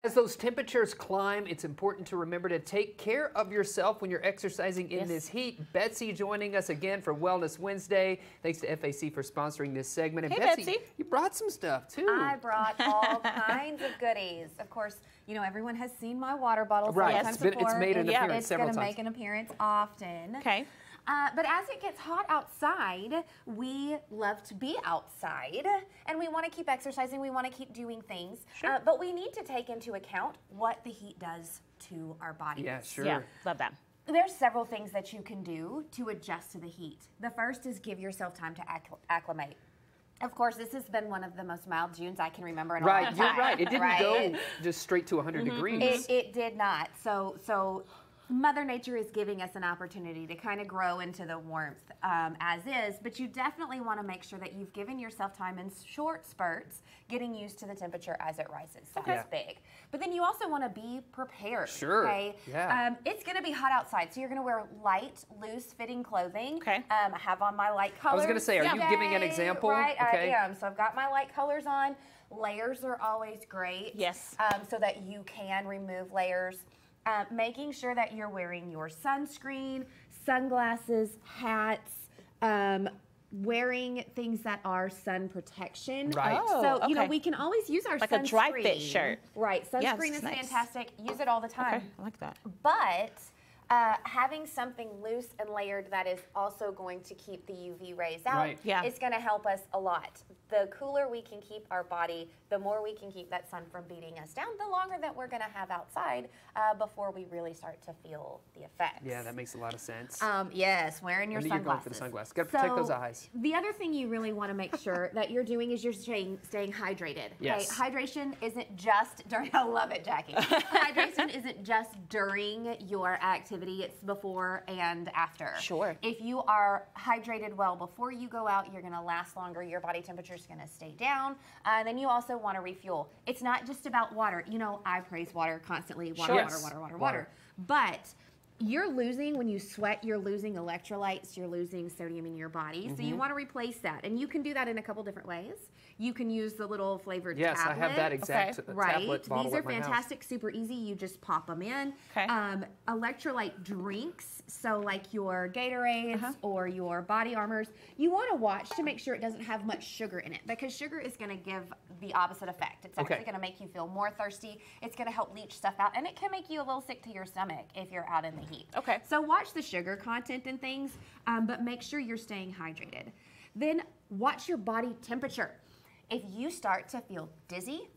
As those temperatures climb, it's important to remember to take care of yourself when you're exercising in this heat. Betsy joining us again for Wellness Wednesday. Thanks to FAC for sponsoring this segment. And Hey, Betsy, you brought some stuff too. I brought all kinds of goodies. Of course, you know, everyone has seen my water bottle Right, sometimes before. it's made an appearance It's several going to times. make an appearance often. Okay. But as it gets hot outside, we love to be outside, and we want to keep exercising. We want to keep doing things. Sure. But we need to take into account what the heat does to our bodies. Yeah, sure. Yeah, love that. There's several things that you can do to adjust to the heat. The first is give yourself time to acclimate. Of course, this has been one of the most mild Junes I can remember in a long Right, time. you're right. It didn't right? go just straight to 100 degrees. It did not. So Mother Nature is giving us an opportunity to kind of grow into the warmth as is, but you definitely want to make sure that you've given yourself time in short spurts, getting used to the temperature as it rises. That's big. But then you also want to be prepared. Sure. Okay. Yeah. It's going to be hot outside, so you're going to wear light, loose-fitting clothing. Okay. I have on my light colors. I was going to say, are you today, giving an example? Right, Okay. I am. So I've got my light colors on. Layers are always great. Yes. So that you can remove layers. Making sure that you're wearing your sunscreen, sunglasses, hats, wearing things that are sun protection. Right. Oh, So, you know, okay. we can always use our Like sunscreen. a dry fit shirt. Right. Yeah, Sunscreen it's is nice. fantastic. Use it all the time. Okay, I like that. But having something loose and layered that is also going to keep the UV rays out Right. Yeah. is going to help us a lot. The cooler we can keep our body, the more we can keep that sun from beating us down, the longer that we're going to have outside before we really start to feel the effects. Yeah, that makes a lot of sense. Yes, wearing your I knew sunglasses. you're going for the sunglasses. Got to protect those eyes. The other thing you really want to make sure that you're doing is you're staying hydrated. Yes. Okay? Hydration isn't just during, I love it, Jackie. Hydration isn't just during your activity, it's before and after. Sure. If you are hydrated well before you go out, you're going to last longer, your body temperature is going to stay down. Then you also want to refuel. It's not just about water. You know, I praise water constantly. Water, Sure. water, Yes. water, water, Water. water. But you're losing, when you sweat, you're losing electrolytes, you're losing sodium in your body. So you want to replace that. And you can do that in a couple different ways. You can use the little flavored Yes, tablet. I have that exact Right. tablet bottle These are at my house. fantastic, super easy. You just pop them in. Okay. Electrolyte drinks, so like your Gatorades or your Body Armors, you want to watch to make sure it doesn't have much sugar in it, because sugar is going to give the opposite effect. It's actually going to make you feel more thirsty. It's going to help leach stuff out, and it can make you a little sick to your stomach if you're out in the heat. Okay. So watch the sugar content and things, but make sure you're staying hydrated. Then watch your body temperature. If you start to feel dizzy,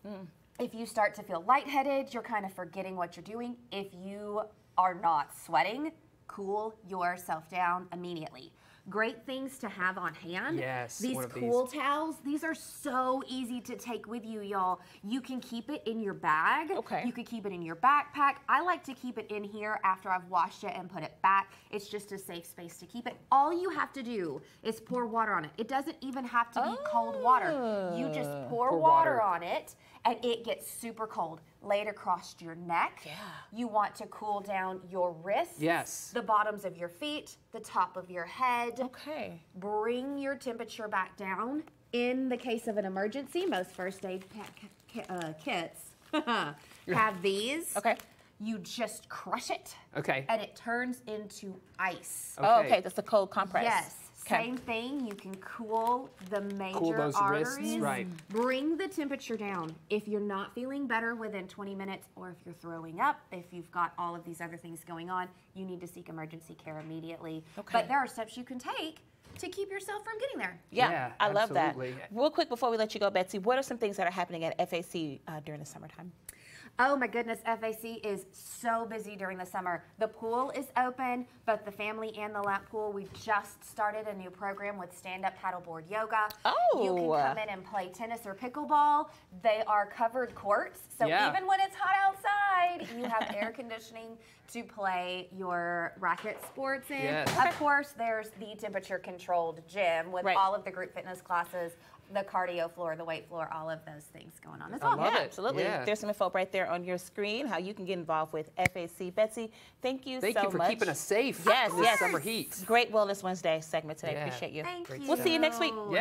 if you start to feel lightheaded, you're kind of forgetting what you're doing. If you are not sweating, cool yourself down immediately. Great things to have on hand. Yes, These one of cool towels, these are so easy to take with you, y'all. You can keep it in your bag. Okay. You could keep it in your backpack. I like to keep it in here after I've washed it and put it back. It's just a safe space to keep it. All you have to do is pour water on it. It doesn't even have to be cold water. You just pour water water. on it and it gets super cold. Lay it across your neck. Yeah. You want to cool down your wrists. Yes. The bottoms of your feet, the top of your head. Okay. Bring your temperature back down. In the case of an emergency, most first aid kits have these. Okay. You just crush it. Okay. And it turns into ice. Oh, Okay. okay, that's the cold compress. Yes. Okay. Same thing. You can cool the major Cool those arteries. wrists, right. Bring the temperature down. If you're not feeling better within 20 minutes, or if you're throwing up, if you've got all of these other things going on, you need to seek emergency care immediately. Okay. But there are steps you can take to keep yourself from getting there. Yeah, Yeah, I love that. absolutely. Real quick before we let you go, Betsy, what are some things that are happening at FAC during the summertime? Oh my goodness, FAC is so busy during the summer. The pool is open, both the family and the lap pool. We've just started a new program with stand-up paddleboard yoga. Oh. You can come in and play tennis or pickleball. They are covered courts, so Yeah. even when it's hot outside, you have air conditioning to play your racket sports in. Yes. Of course, there's the temperature-controlled gym with Right. all of the group fitness classes, the cardio floor, the weight floor, all of those things going on as I well. love Yeah, it. absolutely. Yeah. There's some info right there on your screen, how you can get involved with FAC. Betsy, thank you Thank so you for much. keeping us safe Yes, in this yes. summer heat. Great Wellness Wednesday segment today. Yeah. Appreciate you. Thank you. We'll see you next week. Yeah.